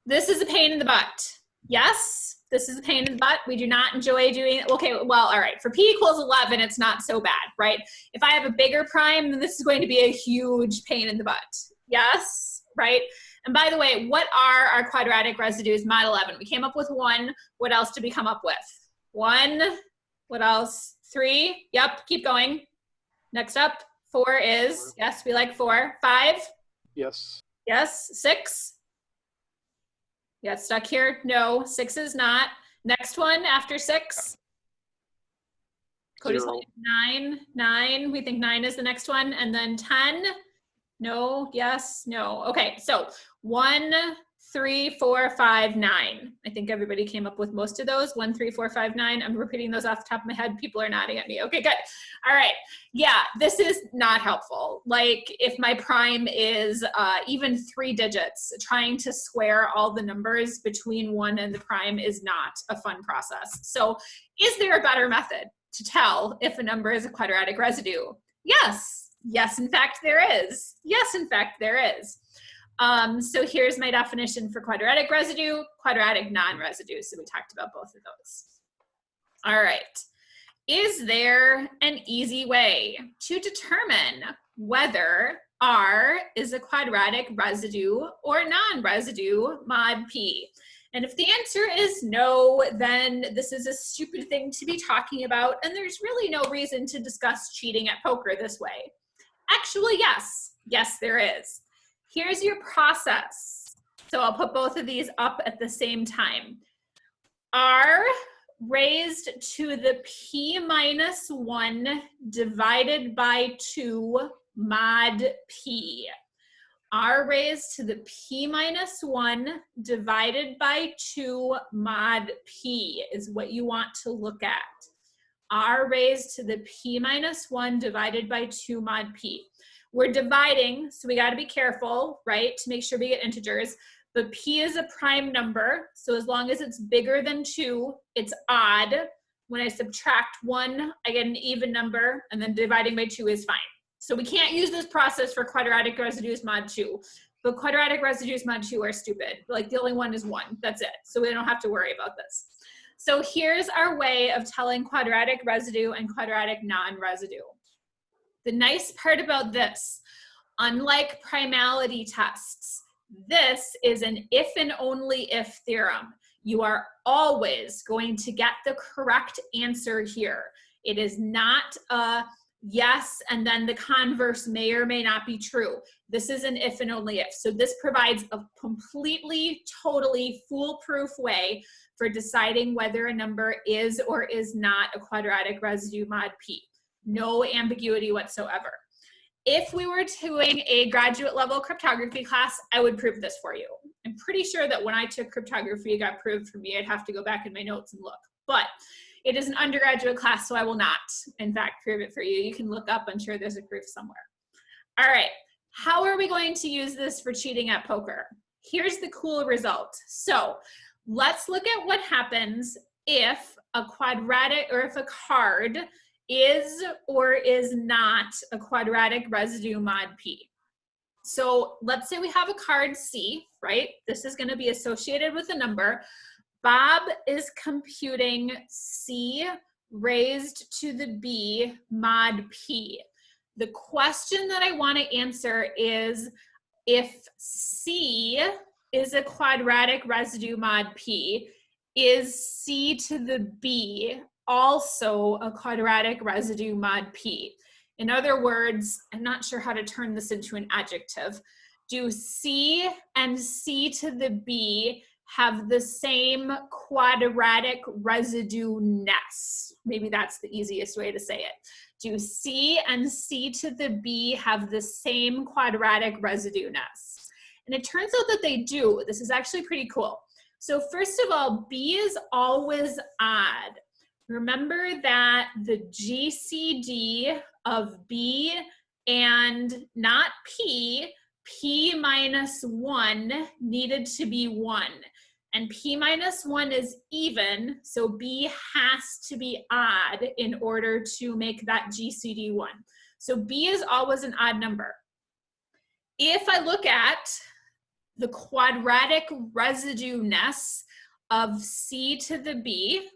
This is a pain in the butt. Yes, this is a pain in the butt. We do not enjoy doing it. Okay, well, all right. For p equals 11, it's not so bad, right? If I have a bigger prime, then this is going to be a huge pain in the butt. Yes, right? And by the way, what are our quadratic residues mod 11? We came up with 1. What else did we come up with? 1. What else? 3. Yep, keep going. Next up, 4 is, yes, we like 4. 5? Yes. Yes. 6? Got stuck here? No, 6 is not. Next one after 6? Cody's 9. 9. We think 9 is the next one. And then 10? No, yes, no. Okay, so 1, 3, 4, 5, 9. I think everybody came up with most of those. 1, 3, 4, 5, 9. I'm repeating those off the top of my head. People are nodding at me. Okay, good. All right. Yeah, this is not helpful. Like if my prime is even 3 digits, trying to square all the numbers between 1 and the prime is not a fun process. So is there a better method to tell if a number is a quadratic residue? Yes. Yes, in fact, there is. Yes, in fact, there is. So here's my definition for quadratic residue, quadratic non-residue. So we talked about both of those. All right. Is there an easy way to determine whether R is a quadratic residue or non-residue mod P? And if the answer is no, then this is a stupid thing to be talking about, and there's really no reason to discuss cheating at poker this way. Actually, yes. Yes, there is. Here's your process. So I'll put both of these up at the same time. R raised to the p minus 1 divided by 2 mod p. R raised to the p minus 1 divided by 2 mod p is what you want to look at. R raised to the p minus 1 divided by 2 mod p. We're dividing, so we got to be careful, right, to make sure we get integers. But p is a prime number, so as long as it's bigger than 2, it's odd. When I subtract 1, I get an even number, and then dividing by 2 is fine. So we can't use this process for quadratic residues mod 2. But quadratic residues mod 2 are stupid. Like the only one is 1. That's it. So we don't have to worry about this. So here's our way of telling quadratic residue and quadratic non-residue. The nice part about this, unlike primality tests, this is an if and only if theorem. You are always going to get the correct answer here. It is not a yes, and then the converse may or may not be true. This is an if and only if. So this provides a completely, totally foolproof way for deciding whether a number is or is not a quadratic residue mod P. No ambiguity whatsoever. If we were doing a graduate level cryptography class, I would prove this for you. I'm pretty sure that when I took cryptography, it got proved for me. I'd have to go back in my notes and look. But it is an undergraduate class, so I will not, in fact, prove it for you. You can look up. I'm sure there's a proof somewhere. All right. How are we going to use this for cheating at poker? Here's the cool result. So let's look at what happens if a quadratic, or if a card is or is not a quadratic residue mod P. So let's say we have a card C, right? This is going to be associated with a number. Bob is computing C raised to the B mod P. The question that I want to answer is if C is a quadratic residue mod P, is C to the B also a quadratic residue mod P? In other words, I'm not sure how to turn this into an adjective. Do C and C to the B have the same quadratic residue-ness? Maybe that's the easiest way to say it. Do C and C to the B have the same quadratic residue-ness? And it turns out that they do. This is actually pretty cool. So first of all, B is always odd. Remember that the GCD of B and not P, P minus 1 needed to be 1. And P minus 1 is even, so B has to be odd in order to make that GCD 1. So B is always an odd number. If I look at the quadratic residue-ness of C to the B.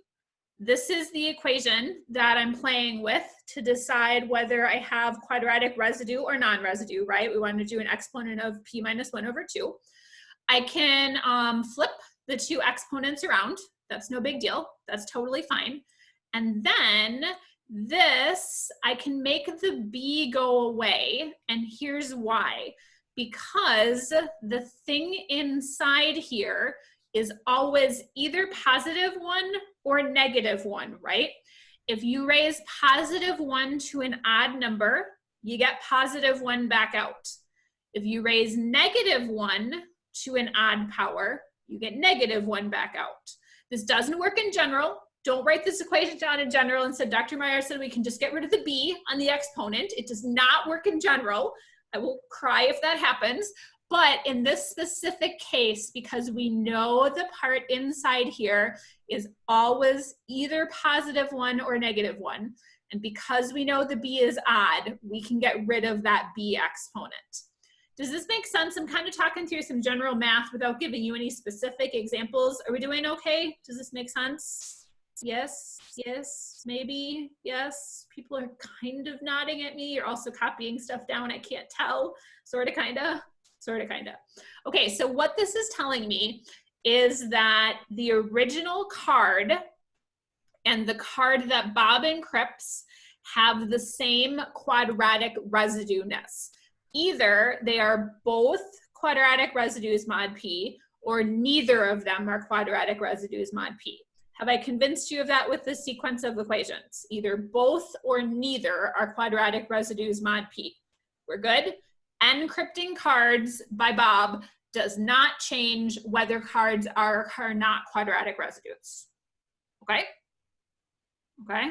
This is the equation that I'm playing with to decide whether I have quadratic residue or non-residue, right? We want to do an exponent of p minus 1 over 2. I can flip the two exponents around. That's no big deal. That's totally fine. And then this, I can make the b go away. And here's why. Because the thing inside here is always either positive 1 or negative 1, right? If you raise positive 1 to an odd number, you get positive 1 back out. If you raise negative 1 to an odd power, you get negative 1 back out. This doesn't work in general. Don't write this equation down in general and said, Dr. Meyer said we can just get rid of the b on the exponent. It does not work in general. I will cry if that happens. But in this specific case, because we know the part inside here is always either positive 1 or negative 1, and because we know the b is odd, we can get rid of that b exponent. Does this make sense? I'm kind of talking through some general math without giving you any specific examples. Are we doing okay? Does this make sense? Yes, yes, maybe, yes. People are kind of nodding at me. You're also copying stuff down. I can't tell. Sort of, kind of. Sort of, kind of. Okay, so what this is telling me is that the original card and the card that Bob encrypts have the same quadratic residue-ness. Either they are both quadratic residues mod p, or neither of them are quadratic residues mod p. Have I convinced you of that with this sequence of equations? Either both or neither are quadratic residues mod p. We're good? Encrypting cards by Bob does not change whether cards are or not quadratic residues. Okay? Okay?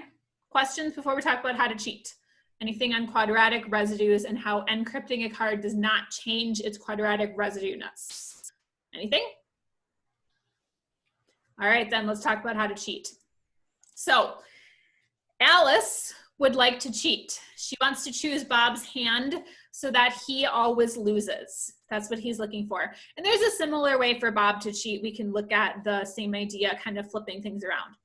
Questions before we talk about how to cheat? Anything on quadratic residues and how encrypting a card does not change its quadratic residue-ness? Anything? All right, then let's talk about how to cheat. So Alice would like to cheat. She wants to choose Bob's hand so that he always loses. That's what he's looking for. And there's a similar way for Bob to cheat. We can look at the same idea, kind of flipping things around.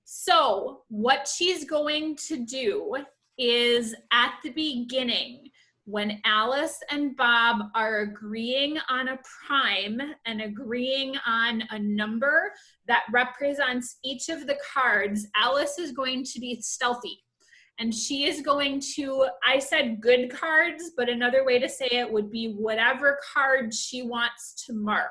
So what she's going to do is at the beginning, when Alice and Bob are agreeing on a prime and agreeing on a number that represents each of the cards, Alice is going to be stealthy. And she is going to, I said good cards, but another way to say it would be whatever card she wants to mark.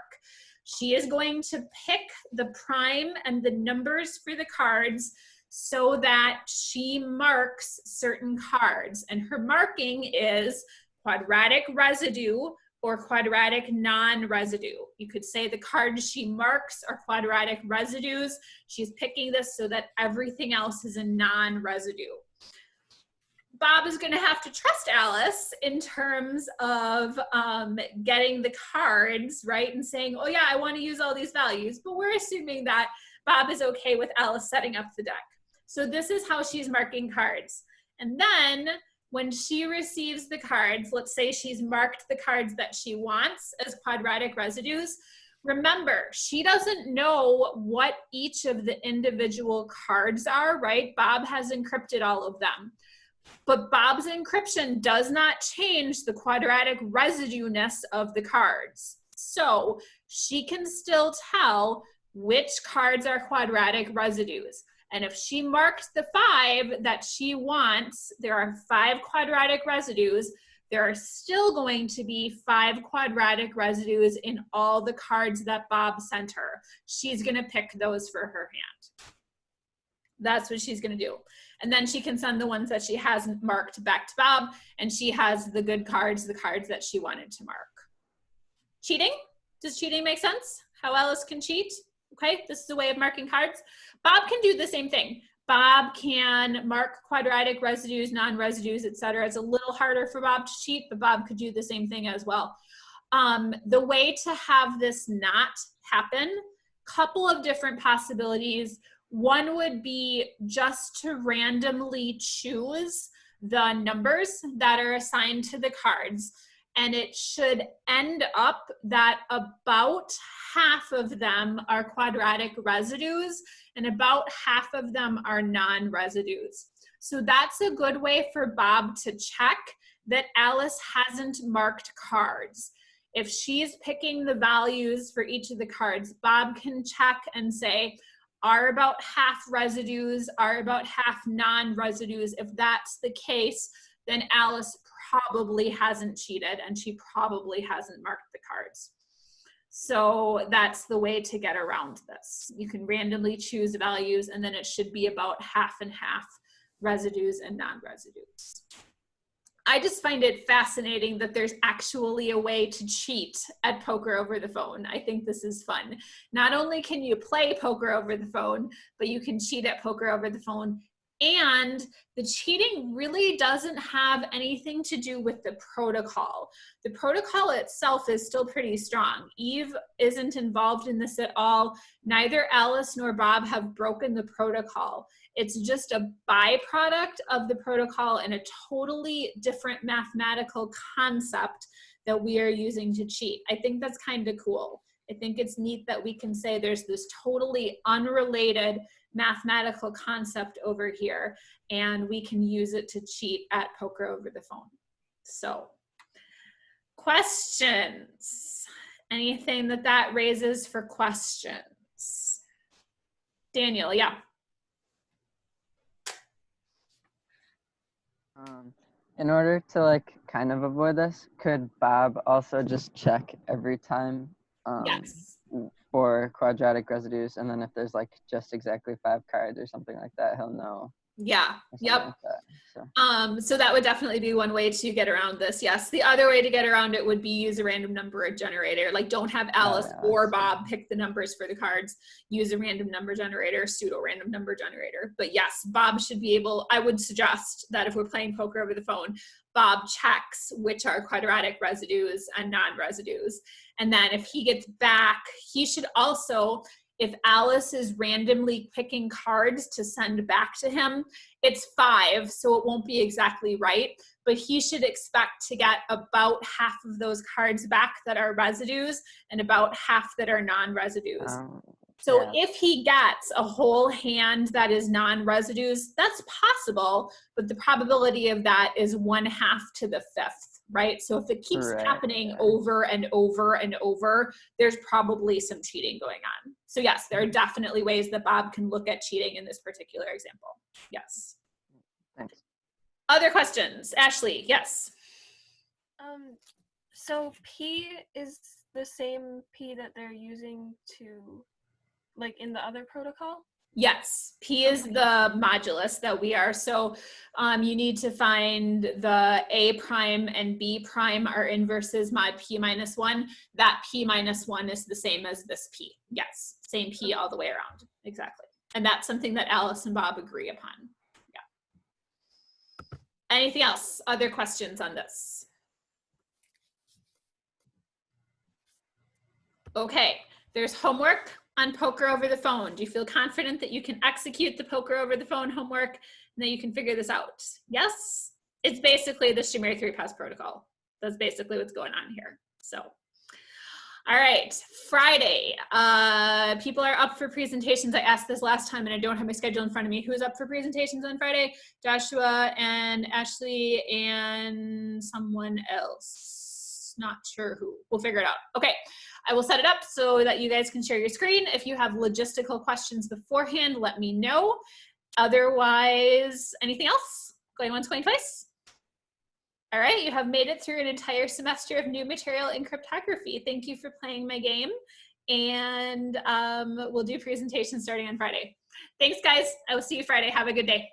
She is going to pick the prime and the numbers for the cards so that she marks certain cards. And her marking is quadratic residue or quadratic non-residue. You could say the cards she marks are quadratic residues. She's picking this so that everything else is a non-residue. Bob is going to have to trust Alice in terms of getting the cards, right? And saying, oh yeah, I want to use all these values. But we're assuming that Bob is okay with Alice setting up the deck. So this is how she's marking cards. And then when she receives the cards, let's say she's marked the cards that she wants as quadratic residues. Remember, she doesn't know what each of the individual cards are, right? Bob has encrypted all of them. But Bob's encryption does not change the quadratic residue-ness of the cards. So she can still tell which cards are quadratic residues. And if she marked the 5 that she wants, there are 5 quadratic residues. There are still going to be 5 quadratic residues in all the cards that Bob sent her. She's going to pick those for her hand. That's what she's going to do. And then she can send the ones that she hasn't marked back to Bob, and she has the good cards, the cards that she wanted to mark. Cheating? Does cheating make sense? How Alice can cheat? Okay, this is a way of marking cards. Bob can do the same thing. Bob can mark quadratic residues, non-residues, etc. It's a little harder for Bob to cheat, but Bob could do the same thing as well. The way to have this not happen, couple of different possibilities. One would be just to randomly choose the numbers that are assigned to the cards. and it should end up that about half of them are quadratic residues and about half of them are non-residues. So that's a good way for Bob to check that Alice hasn't marked cards. If she's picking the values for each of the cards, Bob can check and say, are about half residues, are about half non-residues. If that's the case, then Alice probably hasn't cheated and she probably hasn't marked the cards. So that's the way to get around this. You can randomly choose values and then it should be about half and half residues and non-residues. I just find it fascinating that there's actually a way to cheat at poker over the phone. I think this is fun. Not only can you play poker over the phone, but you can cheat at poker over the phone. And the cheating really doesn't have anything to do with the protocol. The protocol itself is still pretty strong. Eve isn't involved in this at all. Neither Alice nor Bob have broken the protocol. It's just a byproduct of the protocol and a totally different mathematical concept that we are using to cheat. I think that's kind of cool. I think it's neat that we can say there's this totally unrelated mathematical concept over here and we can use it to cheat at poker over the phone. So, questions? Anything that raises for questions? Daniel, yeah. In order to like kind of avoid this, could Bob also just check every time Yes. for quadratic residues, and then if there's like just exactly 5 cards or something like that, he'll know? Yeah. Yep. Like that, so that would definitely be one way to get around this. Yes. The other way to get around it would be use a random number generator. Like don't have Alice or Bob pick the numbers for the cards. Use a random number generator, pseudo random number generator. But yes, Bob should be able, I would suggest that if we're playing poker over the phone, Bob checks which are quadratic residues and non-residues. And then if he gets back, he should also, if Alice is randomly picking cards to send back to him, it's 5, so it won't be exactly right, but he should expect to get about half of those cards back that are residues and about half that are non-residues. So if he gets a whole hand that is non-residues, that's possible, but the probability of that is 1/2 to the 5th, right? So if it keeps happening over and over and over, there's probably some cheating going on. So yes, there are definitely ways that Bob can look at cheating in this particular example. Yes. Thanks. Other questions? Ashley, yes. So P is the same P that they're using to, like in the other protocol? Yes, P is the modulus that we are. So you need to find the A prime and B prime are inverses mod P minus 1. That P minus 1 is the same as this P. Yes, same P all the way around. Exactly. And that's something that Alice and Bob agree upon. Yeah. Anything else? Other questions on this? Okay, there's homework on poker over the phone. Do you feel confident that you can execute the poker over the phone homework and that you can figure this out? Yes? It's basically the Shamir 3-pass protocol. That's basically what's going on here. So, all right, Friday. People are up for presentations. I asked this last time and I don't have my schedule in front of me. Who's up for presentations on Friday? Joshua and Ashley and someone else. Not sure who. We'll figure it out. Okay. I will set it up so that you guys can share your screen. If you have logistical questions beforehand, let me know. Otherwise, anything else? Going once, going twice? All right, you have made it through an entire semester of new material in cryptography. Thank you for playing my game. And we'll do presentations starting on Friday. Thanks, guys. I will see you Friday. Have a good day.